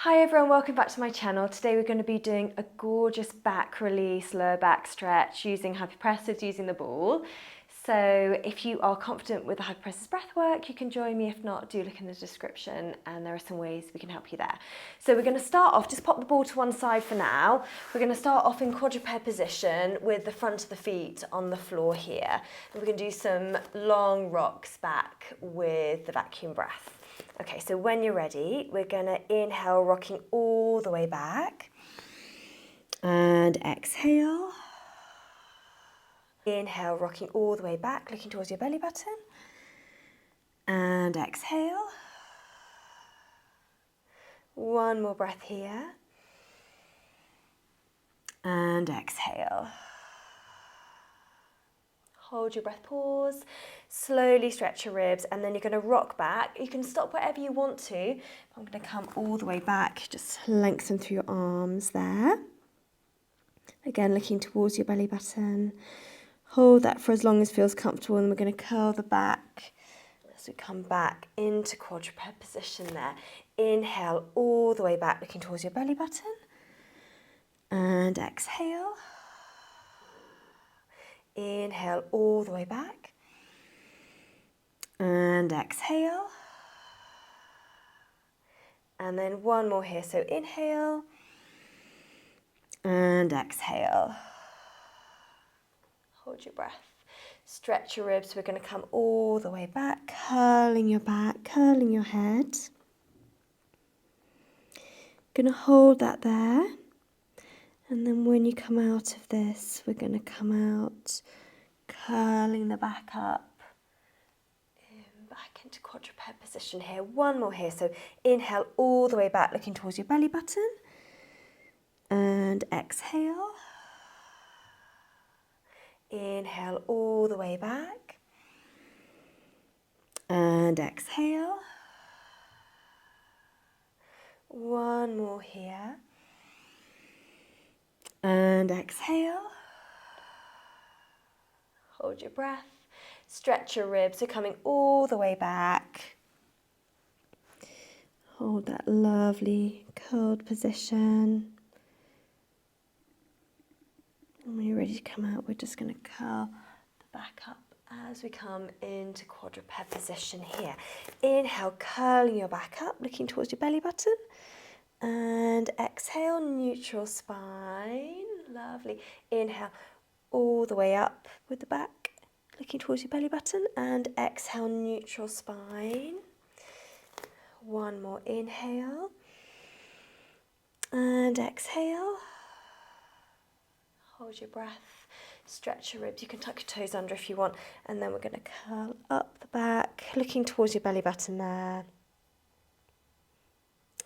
Hi everyone, welcome back to my channel. Today we're going to be doing a gorgeous back release, lower back stretch using hypopressives, using the ball. So if you are confident with the hypopressives breath work, you can join me. If not, do look in the description and there are some ways we can help you there. So we're going to start off, just pop the ball to one side for now. We're going to start off in quadruped position with the front of the feet on the floor here. And we're going to do some long rocks back with the vacuum breath. Okay, so when you're ready, we're going to inhale, rocking all the way back, and exhale. Inhale, rocking all the way back, looking towards your belly button, and exhale. One more breath here, and exhale. Hold your breath, pause, slowly stretch your ribs, and then you're going to rock back. You can stop wherever you want to. I'm going to come all the way back, just lengthen through your arms there. Again, looking towards your belly button. Hold that for as long as feels comfortable, and we're going to curl the back as we come back into quadruped position there. Inhale all the way back, looking towards your belly button, and exhale. Inhale all the way back, and exhale. And then one more here, so inhale, and exhale. Hold your breath. Stretch your ribs. We're going to come all the way back, curling your back, curling your head. Going to hold that there. And then when you come out of this, we're going to come out, curling the back up. Back into quadruped position here. One more here. So inhale all the way back, looking towards your belly button. And exhale. Inhale all the way back. And exhale. One more here. And exhale. Hold your breath. Stretch your ribs. So coming all the way back. Hold that lovely curled position. And when you're ready to come out, we're just going to curl the back up as we come into quadruped position here. Inhale, curling your back up, looking towards your belly button. And exhale, neutral spine. Lovely. Inhale all the way up with the back, looking towards your belly button. And exhale, neutral spine. One more inhale. And exhale. Hold your breath. Stretch your ribs. You can tuck your toes under if you want. And then we're going to curl up the back, looking towards your belly button there.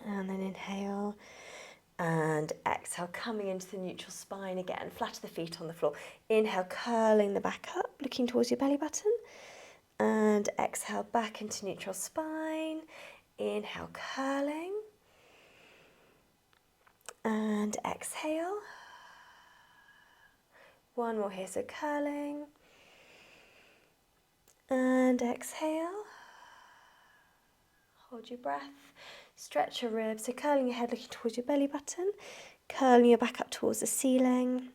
And then inhale and exhale, coming into the neutral spine again. Flatten the feet on the floor. Inhale, curling the back up, looking towards your belly button. And exhale, back into neutral spine. Inhale, curling. And exhale. One more here, so curling. And exhale. Hold your breath. Stretch your ribs, so curling your head, looking towards your belly button, curling your back up towards the ceiling.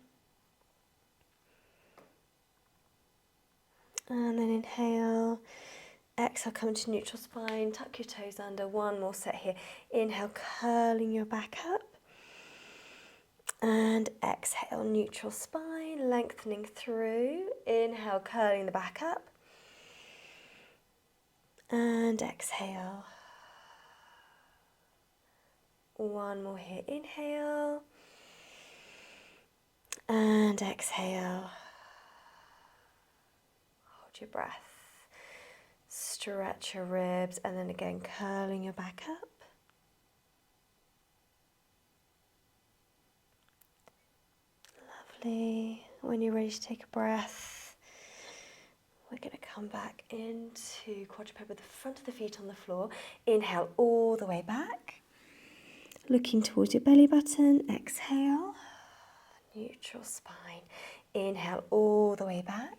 And then inhale, exhale, come into neutral spine, tuck your toes under. One more set here. Inhale, curling your back up. And exhale, neutral spine, lengthening through. Inhale, curling the back up. And exhale. One more here, inhale, and exhale. Hold your breath, stretch your ribs, and then again curling your back up. Lovely. When you're ready to take a breath, we're going to come back into quadruped with the front of the feet on the floor. Inhale all the way back. Looking towards your belly button, exhale, neutral spine. Inhale all the way back.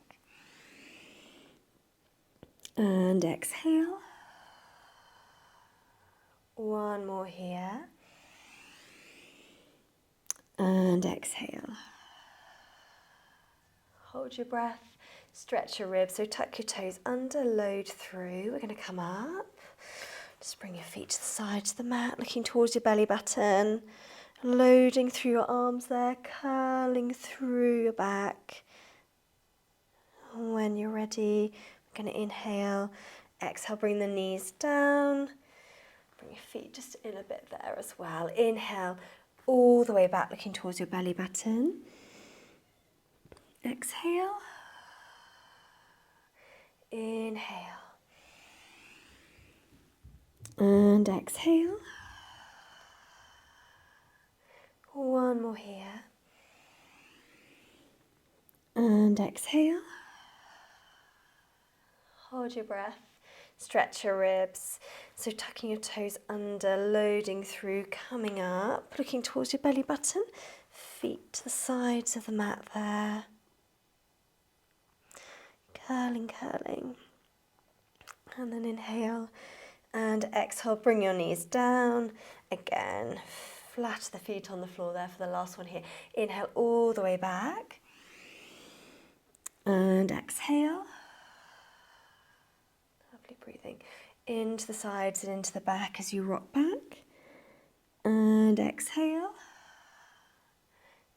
And exhale. One more here. And exhale. Hold your breath, stretch your ribs, so tuck your toes under, load through. We're going to come up. Just bring your feet to the sides of the mat, looking towards your belly button. Loading through your arms there, curling through your back. When you're ready, we're going to inhale, exhale, bring the knees down. Bring your feet just in a bit there as well. Inhale, all the way back, looking towards your belly button. Exhale. Inhale. And exhale. One more here. And exhale. Hold your breath. Stretch your ribs. So tucking your toes under, loading through, coming up, looking towards your belly button. Feet to the sides of the mat there. Curling, curling. And then inhale and exhale. Bring your knees down. Again, flat the feet on the floor there for the last one here. Inhale all the way back. And exhale. Lovely breathing into the sides and into the back as you rock back. And exhale.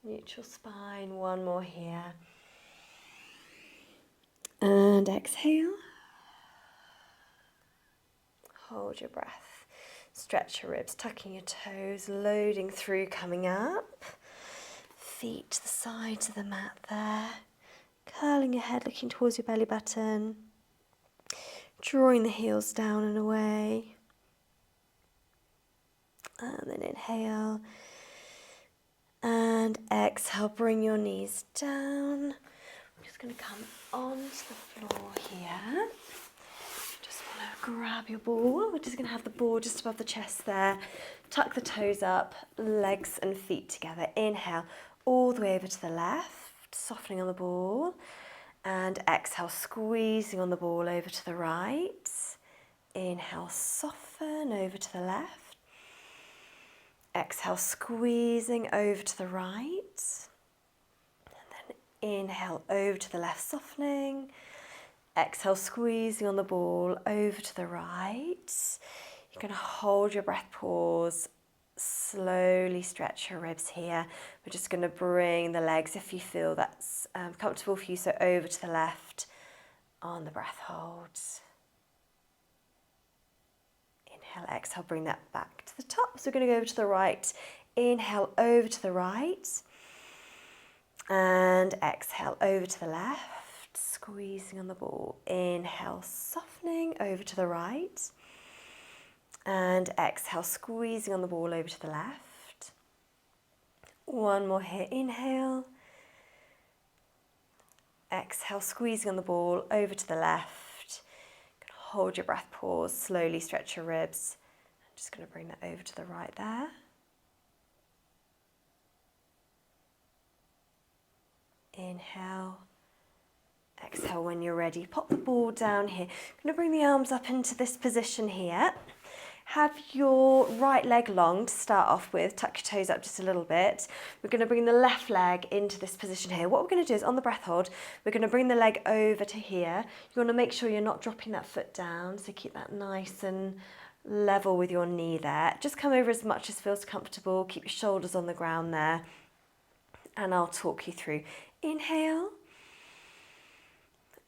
Neutral spine, one more here. And exhale. Hold your breath. Stretch your ribs, tucking your toes, loading through, coming up. Feet to the sides of the mat there. Curling your head, looking towards your belly button. Drawing the heels down and away. And then inhale. And exhale, bring your knees down. I'm just going to come onto the floor here. Just want to grab your ball. We're just going to have the ball just above the chest there. Tuck the toes up, legs and feet together. Inhale, all the way over to the left, softening on the ball. And exhale, squeezing on the ball over to the right. Inhale, soften over to the left. Exhale, squeezing over to the right. And then inhale, over to the left, softening. Exhale, squeezing on the ball over to the right. You're going to hold your breath, pause. Slowly stretch your ribs here. We're just going to bring the legs, if you feel that's comfortable for you, so over to the left on the breath hold. Inhale, exhale, bring that back to the top. So we're going to go over to the right. Inhale, over to the right. And exhale, over to the left. Squeezing on the ball. Inhale, softening over to the right. And exhale, squeezing on the ball over to the left. One more here. Inhale. Exhale, squeezing on the ball over to the left. Hold your breath, pause, slowly stretch your ribs. I'm just going to bring that over to the right there. Inhale. Exhale when you're ready. Pop the ball down here. I'm going to bring the arms up into this position here. Have your right leg long to start off with. Tuck your toes up just a little bit. We're going to bring the left leg into this position here. What we're going to do is on the breath hold, we're going to bring the leg over to here. You want to make sure you're not dropping that foot down, so keep that nice and level with your knee there. Just come over as much as feels comfortable. Keep your shoulders on the ground there. And I'll talk you through. Inhale.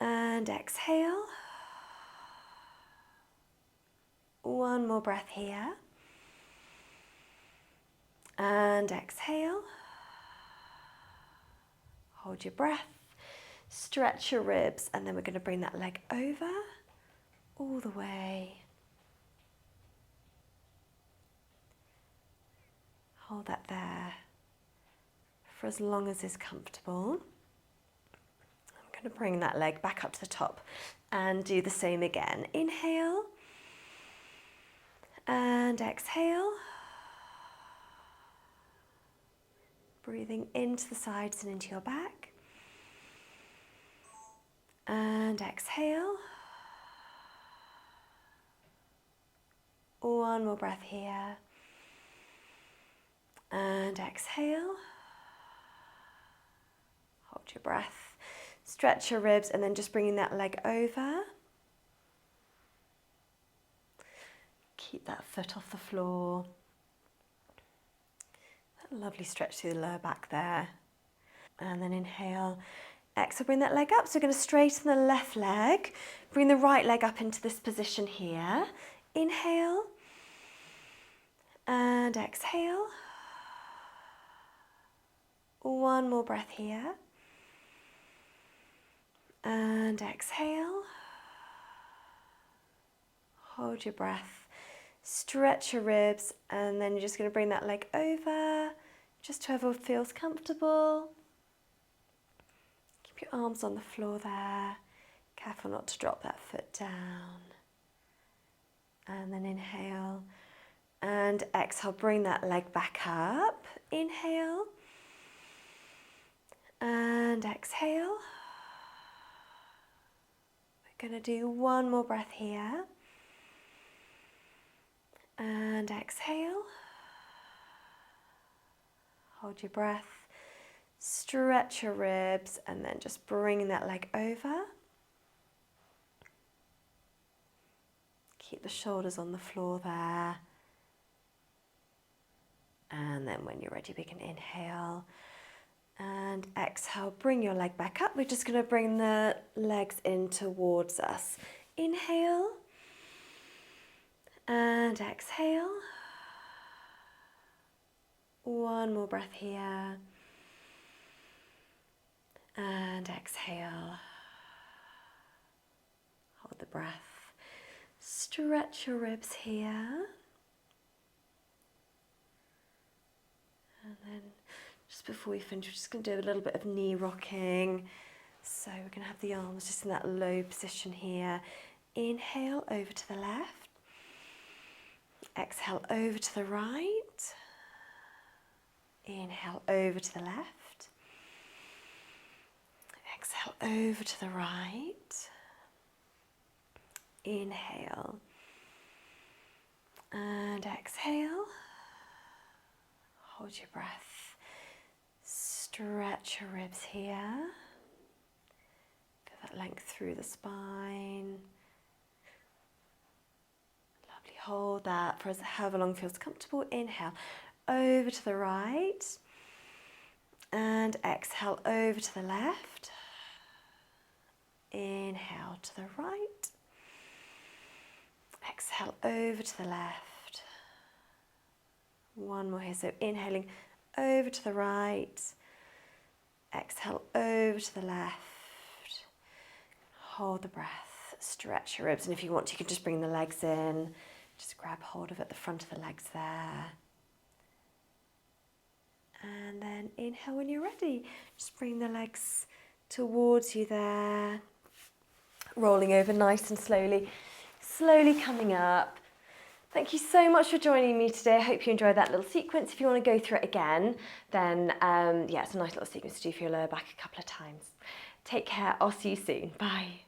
And exhale. One more breath here. And exhale. Hold your breath. Stretch your ribs, and then we're going to bring that leg over all the way. Hold that there for as long as is comfortable. I'm going to bring that leg back up to the top and do the same again. Inhale. And exhale. Breathing into the sides and into your back. And exhale. One more breath here. And exhale. Hold your breath. Stretch your ribs and then just bringing that leg over. Keep that foot off the floor. That lovely stretch through the lower back there. And then inhale. Exhale, bring that leg up. So we're going to straighten the left leg. Bring the right leg up into this position here. Inhale. And exhale. One more breath here. And exhale. Hold your breath. Stretch your ribs. And then you're just going to bring that leg over, just to whoever feels comfortable. Keep your arms on the floor there. Careful not to drop that foot down. And then inhale. And exhale, bring that leg back up. Inhale. And exhale. We're going to do one more breath here. And exhale. Hold your breath. Stretch your ribs and then just bring that leg over. Keep the shoulders on the floor there. And then when you're ready, we can inhale and exhale. Bring your leg back up. We're just going to bring the legs in towards us. Inhale and exhale. One more breath here. And exhale. Hold the breath. Stretch your ribs here. And then just before we finish, we're just going to do a little bit of knee rocking. So we're going to have the arms just in that low position here. Inhale over to the left. Exhale over to the right. Inhale over to the left. Exhale over to the right. Inhale. And exhale. Hold your breath. Stretch your ribs here. Feel that length through the spine. Lovely. Hold that for however long feels comfortable. Inhale over to the right. And exhale over to the left. Inhale to the right. Exhale over to the left. One more here. So inhaling over to the right. Exhale over to the left. Hold the breath. Stretch your ribs. And if you want to, you can just bring the legs in. Just grab hold of it, the front of the legs there. And then inhale when you're ready. Just bring the legs towards you there. Rolling over nice and slowly. Slowly coming up. Thank you so much for joining me today. I hope you enjoyed that little sequence. If you want to go through it again, then yeah, it's a nice little sequence to do for your lower back a couple of times. Take care. I'll see you soon. Bye.